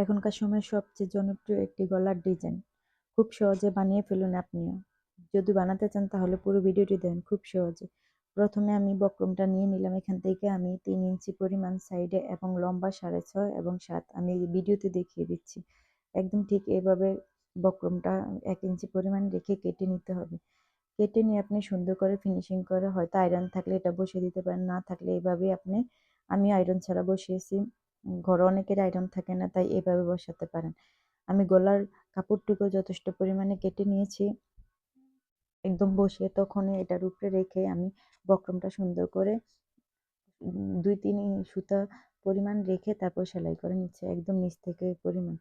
এখনকার সময় সবচেয়ে জনপ্রিয় একটি গলার ডিজাইন। খুব সহজে বানিয়ে ফেলুন আপনিও। যদি বানাতে চান তাহলে পুরো ভিডিওটি দেন খুব সহজে। প্রথমে আমি বক্রমটা নিয়ে নিলাম। এখান থেকে আমি 3 ইঞ্চি পরিমাণ সাইডে এবং লম্বা 6.5 এবং 7 আমি ভিডিওতে দেখিয়ে দিচ্ছি। একদম ঠিক এভাবে বক্রমটা 1 ইঞ্চি পরিমাণ রেখে কেটে নিতে হবে। কেটে নিয়ে আপনি সুন্দর করে ফিনিশিং করে হয়তো আয়রন থাকলে এটা বসিয়ে দিতে পারেন, না থাকলে এভাবে আমি আয়রন ছাড়া বসিয়েছি। ঘরে অনেকের আয়রন থাকে না, তাই এভাবে বসাতে পারেন। আমি গলার কাপড়টুকু যথেষ্ট পরিমাণে কেটে নিয়েছি। একদম বসিয়ে তখন এটার উপরে রেখে আমি বক্রমটা সুন্দর করে 2-3 সুতা পরিমাণ রেখে তারপর সেলাই করে নিচ্ছে। একদম নিচ থেকে পরিমাণ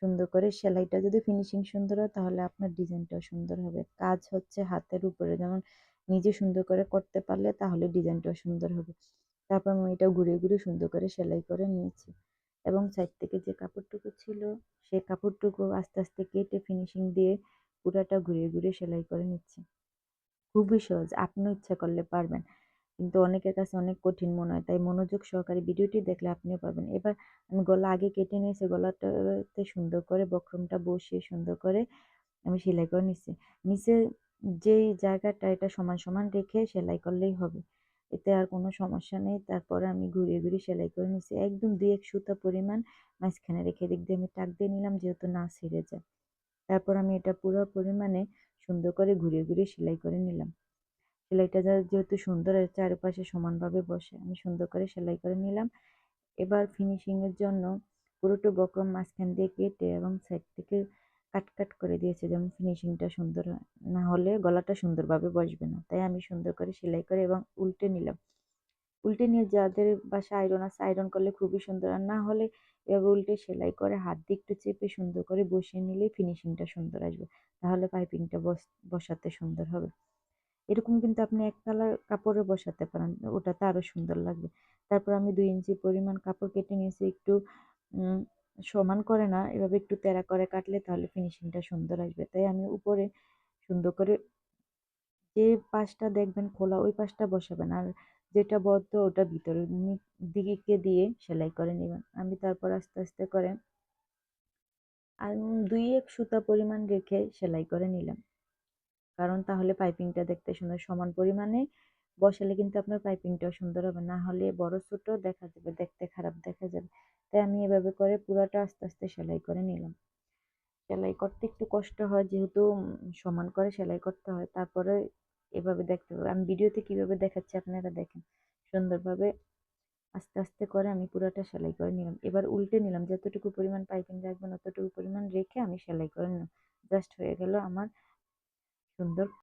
সুন্দর করে সেলাইটা যদি ফিনিশিং সুন্দর হয় তাহলে আপনার ডিজাইনটাও সুন্দর হবে। কাজ হচ্ছে হাতের উপরে, যেমন নিজে সুন্দর করে করতে পারলে তাহলে ডিজাইনটাও সুন্দর হবে। তারপর আমি এটা ঘুরিয়ে ঘুরিয়ে সুন্দর করে সেলাই করে নিয়েছি এবং সাইড থেকে যে কাপড়টুকু ছিল সেই কাপড়টুকু আস্তে আস্তে কেটে ফিনিশিং দিয়ে পুরাটা ঘুরিয়ে ঘুরিয়ে সেলাই করে নিচ্ছি। খুবই সহজ, আপনিও ইচ্ছা করলে পারবেন, কিন্তু অনেকের কাছে অনেক কঠিন মনে হয়, তাই মনোযোগ সহকারে ভিডিওটি দেখলে আপনিও পারবেন। এবার আমি গলা আগে কেটে নিয়েছি, গলাটাতে সুন্দর করে বক্রমটা বসিয়ে সুন্দর করে আমি সেলাই করে নিচ্ছি। নিচে যেই জায়গাটা এটা সমান সমান রেখে সেলাই করলেই হবে, এতে আর কোনো সমস্যা নেই। তারপরে আমি ঘুরিয়ে ঘুরিয়ে সেলাই করে নিচ্ছি একদম 2-1 সুতা পরিমাণ মাঝখানে রেখে দিক দিয়ে আমি টাক দিয়ে নিলাম যেহেতু না ছিঁড়ে যায়। তারপর আমি এটা পুরো পরিমাণে সুন্দর করে ঘুরিয়ে ঘুরিয়ে সেলাই করে নিলাম। সেলাইটা যেহেতু সুন্দর চারপাশে সমানভাবে বসে আমি সুন্দর করে সেলাই করে নিলাম। এবার ফিনিশিং এর জন্য পুরোটা বক্রম মাঝখান দিয়ে কেটে এবং সাইড থেকে কাট করে দিয়েছি, যেমন ফিনিশিংটা সুন্দর হয়, না হলে গলাটা সুন্দরভাবে বসবে না। তাই আমি সুন্দর করে সেলাই করে এবং উল্টে নিলাম। উল্টে নিয়ে যাদের বাসায় আয়রন আছে আয়রন করলে খুবই সুন্দর, আর না হলে এভাবে উল্টে সেলাই করে হাত দিয়ে একটু চেপে সুন্দর করে বসিয়ে নিলেই ফিনিশিংটা সুন্দর আসবে। তাহলে পাইপিংটা বসাতে সুন্দর হবে। এরকম কিন্তু আপনি এক কালার কাপড়ে বসাতে পারেন, ওটাতে আরো সুন্দর লাগবে। তারপর আমি 2 ইঞ্চি পরিমাণ কাপড় কেটে নিয়েছি, একটু উম সমান করে না, এভাবে একটু তেড়া করে কাটলে তাহলে ফিনিশিংটা সুন্দর আসবে। তাই আমি উপরে সুন্দর করে যে পাশটা দেখবেন খোলা ওই পাশটা বসাবেন, আর যেটা বদ্ধ ওটা ভিতরের দিকে দিয়ে সেলাই করে নেবেন। আমি তারপর আস্তে আস্তে করে 2-1 সুতা পরিমাণ রেখে সেলাই করে নিলাম, কারণ তাহলে পাইপিংটা দেখতে সুন্দর। সমান পরিমাণে বসালে কিন্তু আপনার পাইপিংটাও সুন্দর হবে, না হলে বড় ছোট দেখা যাবে, দেখতে খারাপ দেখা যাবে। তাই আমি এভাবে করে পুরাটা আস্তে আস্তে সেলাই করে নিলাম। সেলাই করতে একটু কষ্ট হয় যেহেতু সমান করে সেলাই করতে হয়, তারপরে এভাবে দেখতে হবে। আমি ভিডিওতে কিভাবে দেখাচ্ছি আপনারা দেখেন। সুন্দরভাবে আস্তে আস্তে করে আমি পুরাটা সেলাই করে নিলাম। এবার উল্টে নিলাম, যতটুকু পরিমাণ পাইপিং রাখবেন অতটুকু পরিমাণ রেখে আমি সেলাই করে নিলাম। জাস্ট হয়ে গেল আমার সুন্দর